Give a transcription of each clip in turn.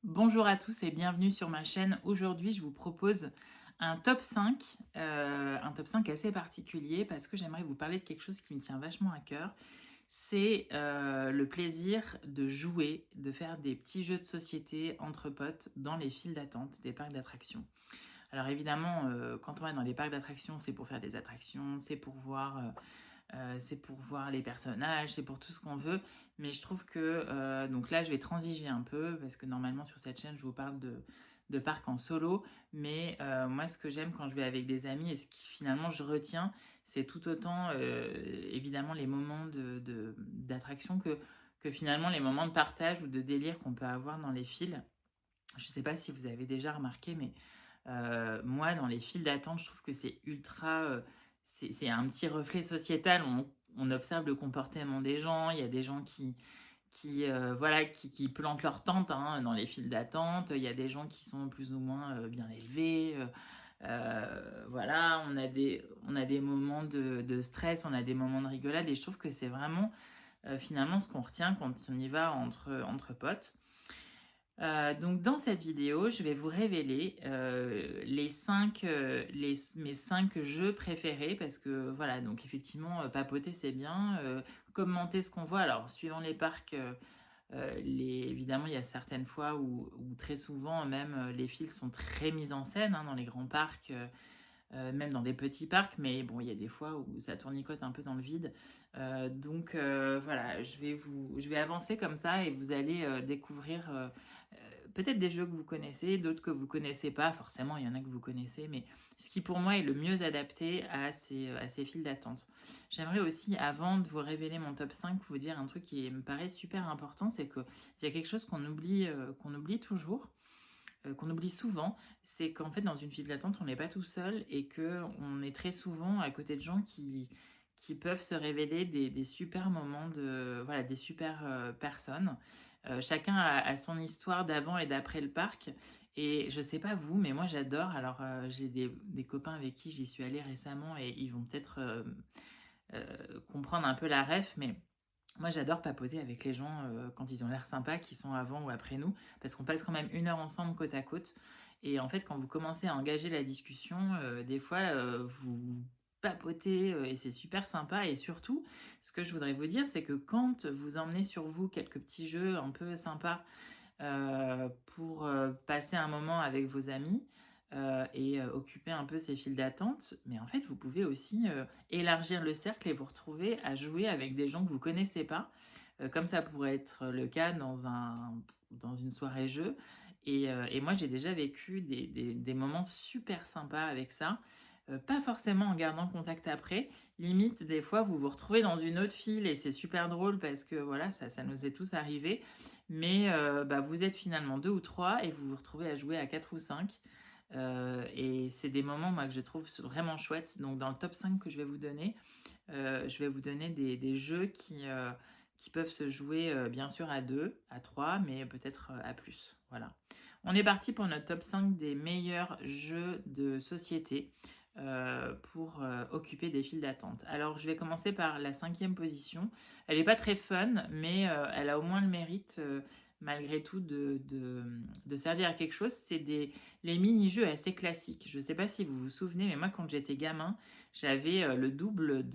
Bonjour à tous et bienvenue sur ma chaîne. Aujourd'hui, je vous propose un top 5, un top 5 assez particulier parce que j'aimerais vous parler de quelque chose qui me tient vachement à cœur. C'est le plaisir de jouer, de faire des petits jeux de société entre potes dans les files d'attente des parcs d'attractions. Alors évidemment, quand on va dans les parcs d'attractions, c'est pour faire des attractions, c'est pour voir les personnages, c'est pour tout ce qu'on veut. Mais je trouve que, donc là, je vais transiger un peu, parce que normalement, sur cette chaîne, je vous parle de parcs en solo. Mais moi, ce que j'aime quand je vais avec des amis, et ce qui finalement je retiens, c'est tout autant, évidemment, les moments d'attraction que finalement les moments de partage ou de délire qu'on peut avoir dans les files. Je ne sais pas si vous avez déjà remarqué, mais moi, dans les files d'attente, je trouve que c'est ultra. C'est un petit reflet sociétal. On observe le comportement des gens. Il y a des gens qui plantent leur tente hein, dans les files d'attente. Il y a des gens qui sont plus ou moins bien élevés. Voilà, on a des moments de stress, on a des moments de rigolade. Et je trouve que c'est vraiment finalement ce qu'on retient quand on y va entre potes. Donc dans cette vidéo, je vais vous révéler mes 5 jeux préférés parce que voilà, donc effectivement, papoter c'est bien, commenter ce qu'on voit. Alors suivant les parcs, évidemment il y a certaines fois où très souvent même les fils sont très mis en scène hein, dans les grands parcs. Même dans des petits parcs, mais bon, il y a des fois où ça tournicote un peu dans le vide. Voilà, je vais avancer comme ça et vous allez découvrir peut-être des jeux que vous connaissez, d'autres que vous connaissez pas. Forcément, il y en a que vous connaissez, mais ce qui pour moi est le mieux adapté à ces files d'attente. J'aimerais aussi, avant de vous révéler mon top 5, vous dire un truc qui me paraît super important, c'est qu'il y a quelque chose qu'on oublie toujours qu'on oublie souvent, c'est qu'en fait dans une file d'attente on n'est pas tout seul et que on est très souvent à côté de gens qui peuvent se révéler des super moments de voilà des super personnes. Chacun a son histoire d'avant et d'après le parc et je sais pas vous mais moi j'adore. Alors j'ai des copains avec qui j'y suis allée récemment et ils vont peut-être comprendre un peu la ref mais moi, j'adore papoter avec les gens quand ils ont l'air sympas, qui sont avant ou après nous, parce qu'on passe quand même 1 heure ensemble côte à côte. Et en fait, quand vous commencez à engager la discussion, des fois, vous papotez et c'est super sympa. Et surtout, ce que je voudrais vous dire, c'est que quand vous emmenez sur vous quelques petits jeux un peu sympas pour passer un moment avec vos amis et occuper un peu ces files d'attente. Mais en fait, vous pouvez aussi élargir le cercle et vous retrouver à jouer avec des gens que vous connaissez pas, comme ça pourrait être le cas dans une soirée jeu. Et moi, j'ai déjà vécu des moments super sympas avec ça. Pas forcément en gardant contact après. Limite, des fois, vous vous retrouvez dans une autre file et c'est super drôle parce que voilà, ça nous est tous arrivé. Mais bah, vous êtes finalement deux ou trois et vous vous retrouvez à jouer à quatre ou cinq. Et c'est des moments moi, que je trouve vraiment chouettes. Donc dans le top 5 que je vais vous donner, je vais vous donner des jeux qui peuvent se jouer bien sûr à deux, à trois, mais peut-être à plus. Voilà. On est parti pour notre top 5 des meilleurs jeux de société pour occuper des files d'attente. Alors je vais commencer par la 5e position. Elle n'est pas très fun, mais elle a au moins le mérite malgré tout de servir à quelque chose. C'est les mini-jeux assez classiques. Je ne sais pas si vous vous souvenez, mais moi quand j'étais gamin, j'avais le double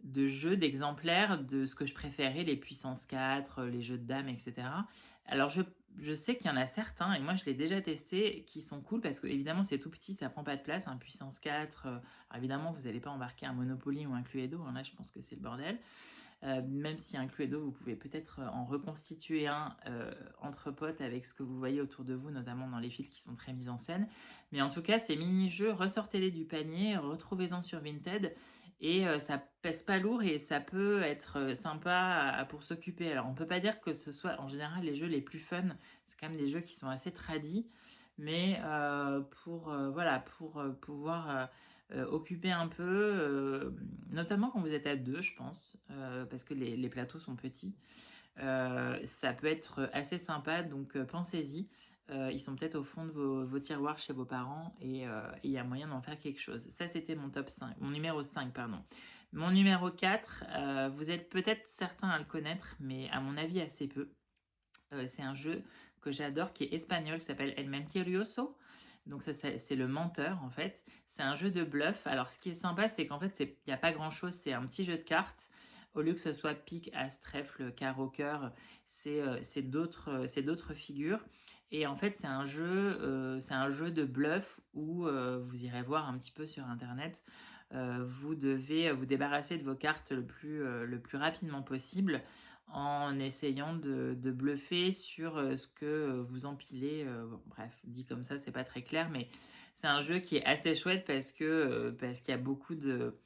de jeux, d'exemplaires de ce que je préférais, les puissances 4, les jeux de dames, etc. Alors je sais qu'il y en a certains, et moi je l'ai déjà testé, qui sont cool parce que évidemment c'est tout petit, ça prend pas de place, un puissance 4. Alors évidemment vous n'allez pas embarquer un Monopoly ou un Cluedo, hein, là je pense que c'est le bordel. Même si un Cluedo, vous pouvez peut-être en reconstituer un entre potes avec ce que vous voyez autour de vous, notamment dans les fils qui sont très mis en scène. Mais en tout cas, ces mini-jeux, ressortez-les du panier, retrouvez-en sur Vinted et ça pèse pas lourd et ça peut être sympa pour s'occuper. Alors on peut pas dire que ce soit en général les jeux les plus fun, c'est quand même des jeux qui sont assez tradis, mais pour pouvoir occuper un peu, notamment quand vous êtes à deux, je pense, parce que les plateaux sont petits. Ça peut être assez sympa, donc pensez-y. Ils sont peut-être au fond de vos tiroirs chez vos parents et il y a moyen d'en faire quelque chose. Ça, c'était mon top 5, mon numéro 5, pardon. Mon numéro 4, vous êtes peut-être certains à le connaître, mais à mon avis assez peu. C'est un jeu que j'adore qui est espagnol, qui s'appelle El Mentiroso. Donc ça, c'est le menteur en fait. C'est un jeu de bluff. Alors ce qui est sympa, c'est qu'en fait, il n'y a pas grand-chose. C'est un petit jeu de cartes. Au lieu que ce soit pique, as, trèfle, carreau, cœur, c'est d'autres figures. Et en fait, c'est un jeu de bluff où vous irez voir un petit peu sur Internet. Vous devez vous débarrasser de vos cartes le plus rapidement possible en essayant de bluffer sur ce que vous empilez. Bon, bref, dit comme ça, c'est pas très clair, mais c'est un jeu qui est assez chouette parce qu'il y a beaucoup de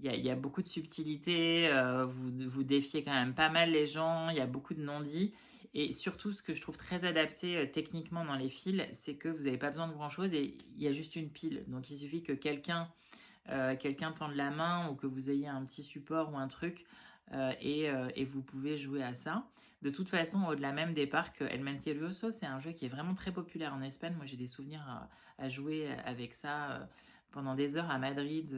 il y a beaucoup de subtilité, vous défiez quand même pas mal les gens, il y a beaucoup de non-dits. Et surtout, ce que je trouve très adapté techniquement dans les fils, c'est que vous n'avez pas besoin de grand-chose et il y a juste une pile. Donc il suffit que quelqu'un tende la main ou que vous ayez un petit support ou un truc et vous pouvez jouer à ça. De toute façon, au-delà même des parcs, El Mentiroso, c'est un jeu qui est vraiment très populaire en Espagne. Moi, j'ai des souvenirs à jouer avec ça pendant des heures à Madrid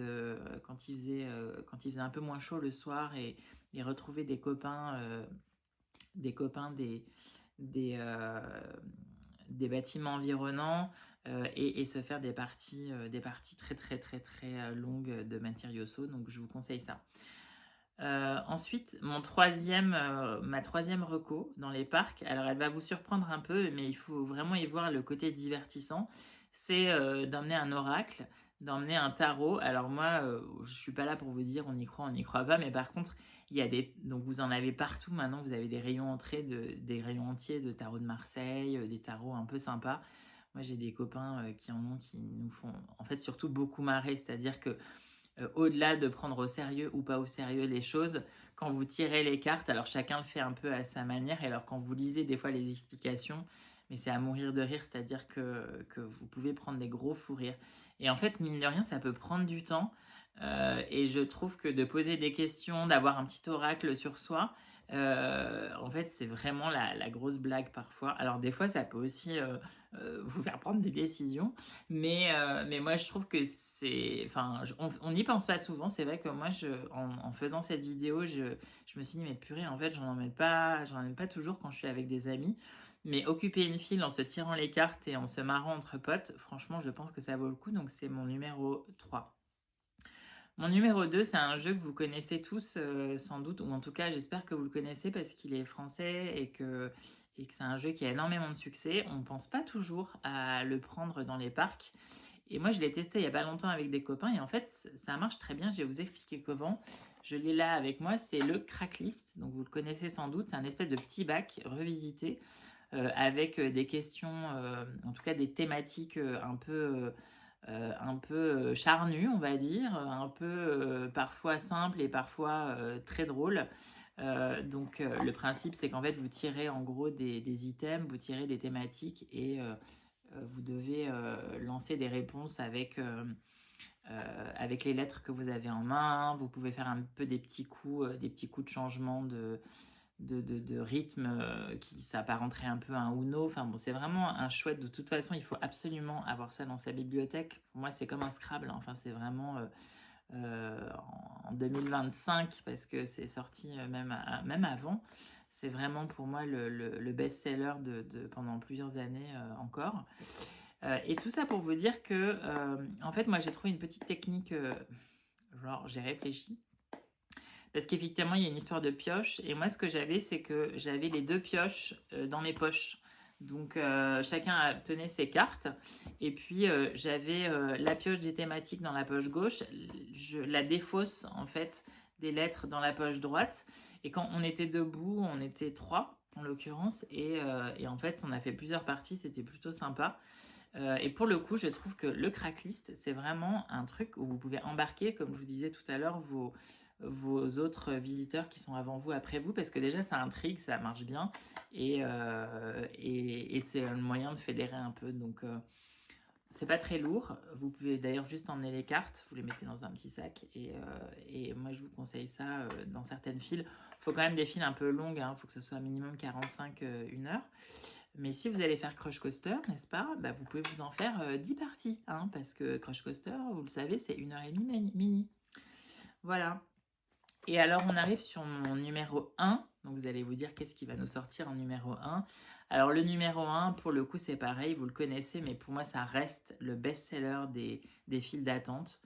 quand il faisait un peu moins chaud le soir et retrouver des copains des, euh, des bâtiments environnants et se faire des parties très très très très longues de Mentiroso. Donc, je vous conseille ça. Ensuite, ma troisième reco dans les parcs, alors elle va vous surprendre un peu, mais il faut vraiment y voir le côté divertissant, c'est d'emmener un oracle, d'emmener un tarot. Alors moi, je suis pas là pour vous dire on y croit pas, mais par contre, donc vous en avez partout maintenant, vous avez des rayons des rayons entiers de tarot de Marseille, des tarots un peu sympas. Moi, j'ai des copains qui en ont, qui nous font en fait surtout beaucoup marrer, c'est-à-dire que au-delà de prendre au sérieux ou pas au sérieux les choses, quand vous tirez les cartes, alors chacun le fait un peu à sa manière, et alors quand vous lisez des fois les explications, mais c'est à mourir de rire, c'est-à-dire que vous pouvez prendre des gros fous rires. Et en fait, mine de rien, ça peut prendre du temps, et je trouve que de poser des questions, d'avoir un petit oracle sur soi, en fait, c'est vraiment la grosse blague parfois. Alors des fois, ça peut aussi vous faire prendre des décisions, mais moi, je trouve que enfin, on n'y pense pas souvent. C'est vrai que moi, en faisant cette vidéo, je me suis dit, mais purée, en fait, j'en emmène pas toujours quand je suis avec des amis. Mais occuper une file en se tirant les cartes et en se marrant entre potes, franchement, je pense que ça vaut le coup. Donc, c'est mon numéro 3. Mon numéro 2, c'est un jeu que vous connaissez tous sans doute, ou en tout cas j'espère que vous le connaissez parce qu'il est français et que c'est un jeu qui a énormément de succès. On ne pense pas toujours à le prendre dans les parcs. Et moi je l'ai testé il n'y a pas longtemps avec des copains et en fait ça marche très bien. Je vais vous expliquer comment. Je l'ai là avec moi, c'est le Cracklist. Donc vous le connaissez sans doute, c'est un espèce de petit bac revisité avec des questions, en tout cas des thématiques un peu charnu, on va dire, un peu parfois simple et parfois très drôle. Le principe, c'est qu'en fait, vous tirez en gros des items, vous tirez des thématiques et vous devez lancer des réponses avec les lettres que vous avez en main. Vous pouvez faire un peu des petits coups de changement de rythme qui s'apparenterait un peu à un Uno. Enfin bon, c'est vraiment un chouette. De toute façon, il faut absolument avoir ça dans sa bibliothèque. Pour moi, c'est comme un Scrabble. Hein. Enfin, c'est vraiment en 2025 parce que c'est sorti même avant. C'est vraiment pour moi le best-seller pendant plusieurs années encore. Et tout ça pour vous dire que, en fait, moi, j'ai trouvé une petite technique, genre, j'ai réfléchi. Parce qu'effectivement, il y a une histoire de pioche. Et moi, ce que j'avais, c'est que j'avais les deux pioches dans mes poches. Donc, chacun tenait ses cartes. Et puis, j'avais la pioche des thématiques dans la poche gauche. La défausse, en fait, des lettres dans la poche droite. Et quand on était debout, on était trois, en l'occurrence. Et en fait, on a fait plusieurs parties. C'était plutôt sympa. Et pour le coup, je trouve que le Cracklist, c'est vraiment un truc où vous pouvez embarquer, comme je vous disais tout à l'heure, vos autres visiteurs qui sont avant vous, après vous, parce que déjà ça intrigue, ça marche bien, et c'est un moyen de fédérer un peu. Donc c'est pas très lourd. Vous pouvez d'ailleurs juste emmener les cartes, vous les mettez dans un petit sac, et moi je vous conseille ça dans certaines files. Il faut quand même des files un peu longues, il faut que ce soit minimum 45, 1 heure. Mais si vous allez faire Crush Coaster, n'est-ce pas, bah, vous pouvez vous en faire 10 parties, parce que Crush Coaster, vous le savez, c'est 1 heure et demie mini. Voilà. Et alors, on arrive sur mon numéro 1. Donc, vous allez vous dire qu'est-ce qui va nous sortir en numéro 1. Alors, le numéro 1, pour le coup, c'est pareil, vous le connaissez, mais pour moi, ça reste le best-seller des files d'attente.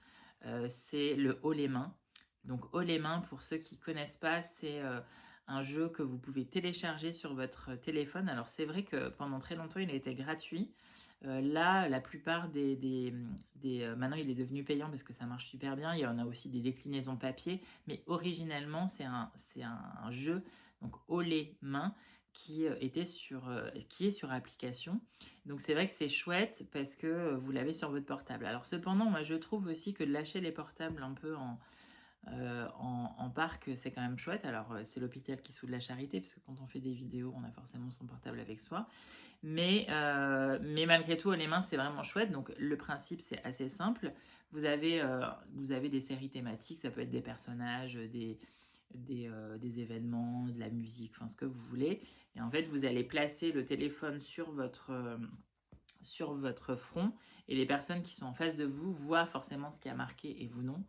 C'est le Haut les mains. Donc, Haut les mains, pour ceux qui ne connaissent pas, c'est un jeu que vous pouvez télécharger sur votre téléphone. Alors, c'est vrai que pendant très longtemps, il a été gratuit. Là, la plupart maintenant, il est devenu payant parce que ça marche super bien. Il y en a aussi des déclinaisons papier. Mais originellement, c'est un jeu, donc Haut les mains, qui est sur application. Donc c'est vrai que c'est chouette parce que vous l'avez sur votre portable. Alors cependant, moi je trouve aussi que de lâcher les portables un peu en parc, c'est quand même chouette. Alors c'est l'hôpital qui soude la charité, parce que quand on fait des vidéos, on a forcément son portable avec soi. Mais malgré tout, les mains, c'est vraiment chouette. Donc le principe, c'est assez simple. Vous avez des séries thématiques, ça peut être des personnages, des événements, de la musique, enfin ce que vous voulez. Et en fait, vous allez placer le téléphone sur votre front, et les personnes qui sont en face de vous voient forcément ce qui a marqué et vous non,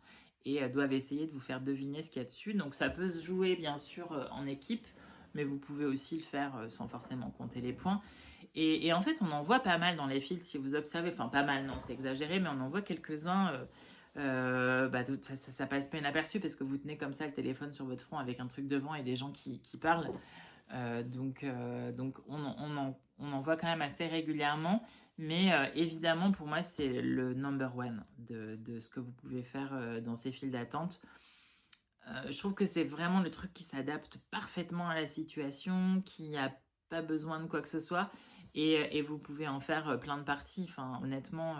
et doivent essayer de vous faire deviner ce qu'il y a dessus. Donc ça peut se jouer bien sûr en équipe, mais vous pouvez aussi le faire sans forcément compter les points. Et en fait, on en voit pas mal dans les fils, si vous observez, enfin pas mal, non, c'est exagéré, mais on en voit quelques-uns. Ça passe pas inaperçu parce que vous tenez comme ça le téléphone sur votre front avec un truc devant et des gens qui parlent. Donc on en voit quand même assez régulièrement, mais évidemment pour moi c'est le number one de ce que vous pouvez faire dans ces files d'attente. Je trouve que c'est vraiment le truc qui s'adapte parfaitement à la situation, qui n'a pas besoin de quoi que ce soit, et vous pouvez en faire plein de parties. Enfin, honnêtement,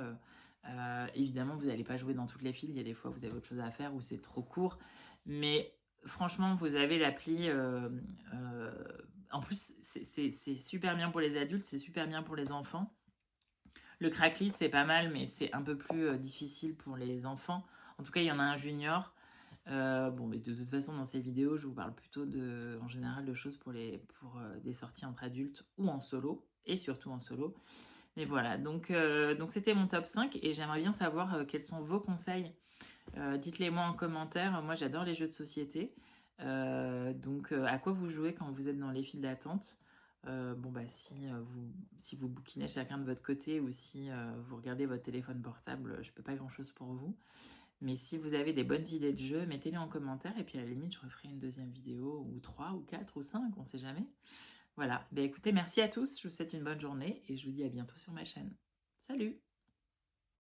évidemment, vous n'allez pas jouer dans toutes les files. Il y a des fois, vous avez autre chose à faire ou c'est trop court. Mais franchement, vous avez l'appli. En plus, c'est super bien pour les adultes, c'est super bien pour les enfants. Le Crackly, c'est pas mal, mais c'est un peu plus difficile pour les enfants. En tout cas, il y en a un junior. Bon, mais de toute façon, dans ces vidéos, je vous parle plutôt en général de choses pour des sorties entre adultes ou en solo, et surtout en solo. Mais voilà, donc c'était mon top 5, et j'aimerais bien savoir quels sont vos conseils. Dites-les moi en commentaire. Moi, j'adore les jeux de société. Donc, à quoi vous jouez quand vous êtes dans les files d'attente? Si vous bouquinez chacun de votre côté, ou si vous regardez votre téléphone portable, je peux pas grand-chose pour vous. Mais si vous avez des bonnes idées de jeu, mettez-les en commentaire, et puis à la limite, je referai une deuxième vidéo, ou 3, ou 4, ou 5, on sait jamais. Voilà, écoutez, merci à tous, je vous souhaite une bonne journée, et je vous dis à bientôt sur ma chaîne. Salut!